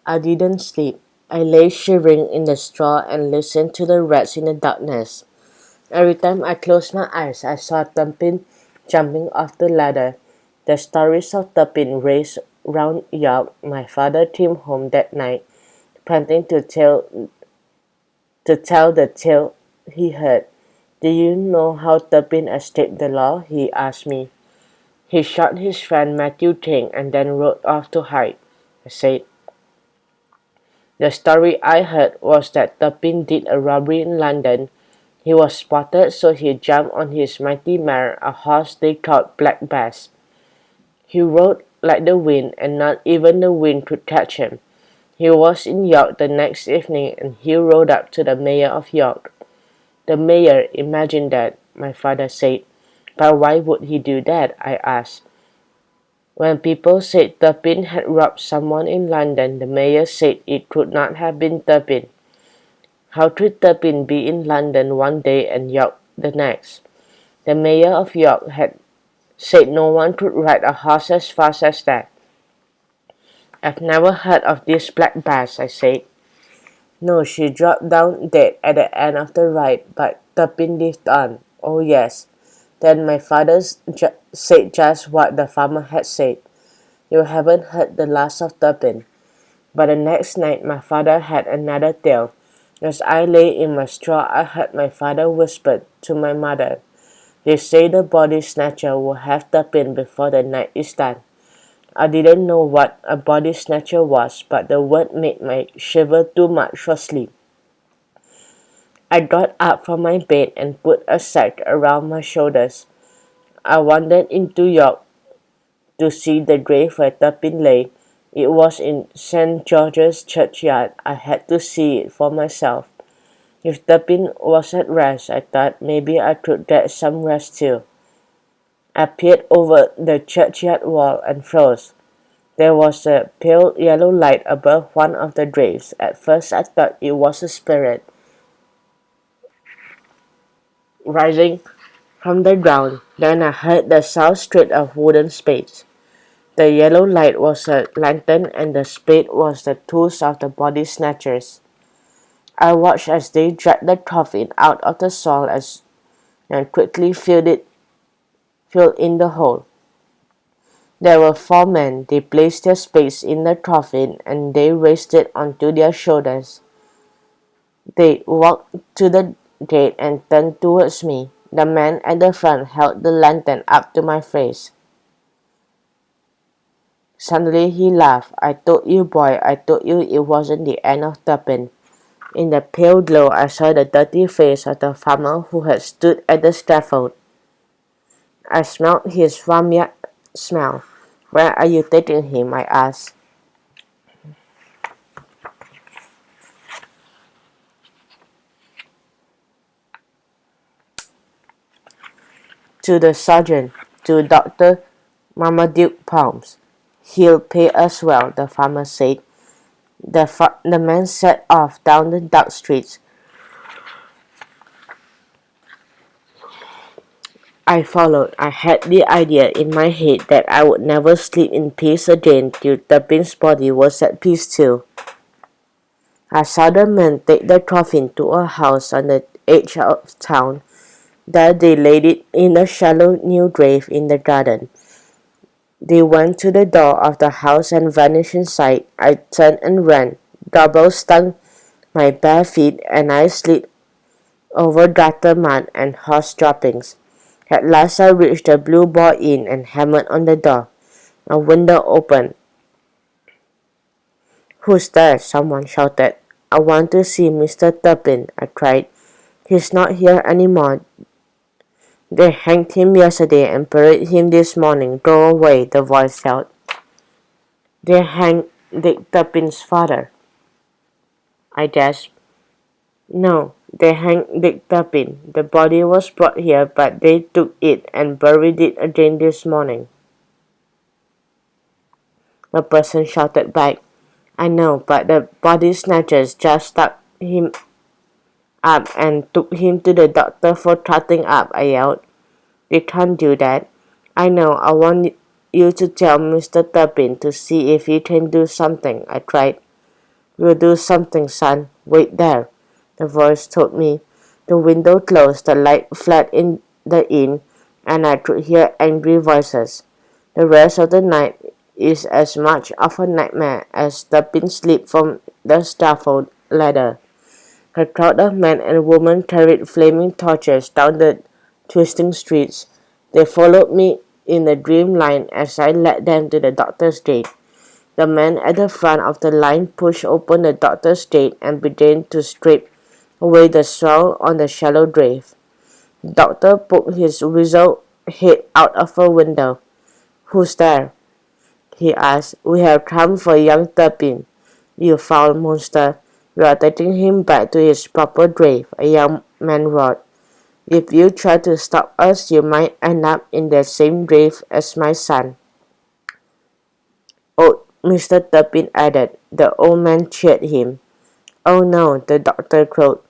I didn't sleep. I lay shivering in the straw and listened to the rats in the darkness. Every time I closed my eyes, I saw Turpin jumping off the ladder. The stories of Turpin raced round York. My father came home that night, panting to tell the tale he heard. Do you know how Turpin escaped the law? He asked me. He shot his friend Matthew Ting and then rode off to hide. I said. The story I heard was that Turpin did a robbery in London. He was spotted, so he jumped on his mighty mare, a horse they called Black Bass. He rode like the wind, and not even the wind could catch him. He was in York the next evening, and he rode up to the mayor of York. The mayor imagined that, my father said. But why would he do that? I asked. When people said Turpin had robbed someone in London, the mayor said it could not have been Turpin. How could Turpin be in London one day and York the next? The mayor of York had said no one could ride a horse as fast as that. I've never heard of this black bass, I said. No, she dropped down dead at the end of the ride, but Turpin lived on. Oh yes. Then my father said just what the farmer had said. You haven't heard the last of Turpin. But the next night my father had another tale. As I lay in my straw, I heard my father whisper to my mother, They say the body snatcher will have Turpin before the night is done. I didn't know what a body snatcher was, but the word made me shiver too much for sleep. I got up from my bed and put a sack around my shoulders. I wandered into York to see the grave where Turpin lay. It was in St. George's churchyard. I had to see it for myself. If Turpin was at rest, I thought maybe I could get some rest too. I peered over the churchyard wall and froze. There was a pale yellow light above one of the graves. At first I thought it was a spirit rising from the ground. Then I heard the sound straight of wooden spades. The yellow light was a lantern and the spade was the tools of the body snatchers. I watched as they dragged the coffin out of the soil and quickly filled in the hole. There were 4 men. They placed their spades in the coffin and they raised it onto their shoulders. They walked to the gate and turned towards me. The man at the front held the lantern up to my face. Suddenly he laughed. I told you, boy, I told you it wasn't the end of Turpin. In the pale glow, I saw the dirty face of the farmer who had stood at the scaffold. I smelled his farmyard smell. Where are you taking him? I asked. To the sergeant, to Dr. Marmaduke Palms. He'll pay us well, the farmer said. The man set off down the dark streets. I followed. I had the idea in my head that I would never sleep in peace again till Turpin's body was at peace too. I saw the men take the coffin to a house on the edge of town. There they laid it in a shallow new grave in the garden. They went to the door of the house and vanished inside. I turned and ran. Double stung my bare feet and I slid over gutter mud and horse droppings. At last I reached the Blue Boar Inn and hammered on the door. A window opened. Who's there? Someone shouted. I want to see Mr. Turpin, I cried. He's not here anymore. They hanged him yesterday and buried him this morning. Go away, the voice yelled. They hanged Dick Turpin's father. I gasped. No, they hanged Dick Turpin. The body was brought here, but they took it and buried it again this morning. The person shouted back. I know, but the body snatchers just stuck him up and took him to the doctor for cutting up, I yelled. They can't do that. I know, I want you to tell Mr. Turpin to see if he can do something, I cried. "We'll do something, son. Wait there," the voice told me. The window closed, the light flared in the inn, and I could hear angry voices. The rest of the night is as much of a nightmare as the pin slip from the scaffold ladder. A crowd of men and women carried flaming torches down the twisting streets. They followed me in a dream line as I led them to the doctor's gate. The man at the front of the line pushed open the doctor's gate and began to strip away the soil on the shallow grave. The doctor poked his weasel head out of a window. "Who's there?" he asked. "We have come for young Turpin. You foul monster. We are taking him back to his proper grave," a young man roared. "If you try to stop us, you might end up in the same grave as my son." "Oh," Mr. Turpin added. The old man cheered him. "Oh no," the doctor crowed.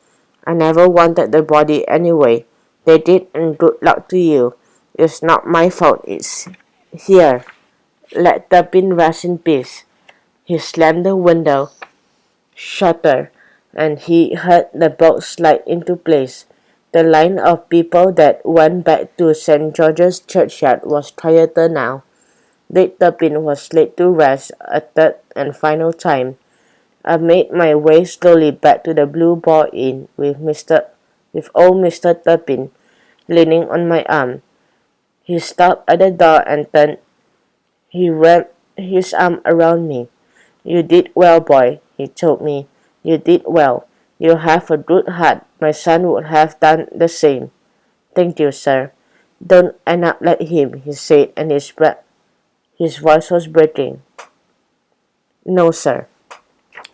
"I never wanted the body anyway. They did, and good luck to you. It's not my fault. It's here. Let Turpin rest in peace." He slammed the window shutter, and he heard the bolt slide into place. The line of people that went back to St. George's churchyard was quieter now. Dick Turpin was laid to rest a third and final time. I made my way slowly back to the Blue Ball Inn with old Mr. Turpin leaning on my arm. He stopped at the door and turned. He wrapped his arm around me. "You did well, boy," he told me. "You did well. You have a good heart. My son would have done the same." "Thank you, sir." "Don't end up like him," he said, and his voice was breaking. "No, sir.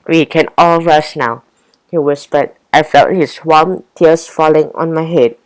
We can all rest now," he whispered. I felt his warm tears falling on my head.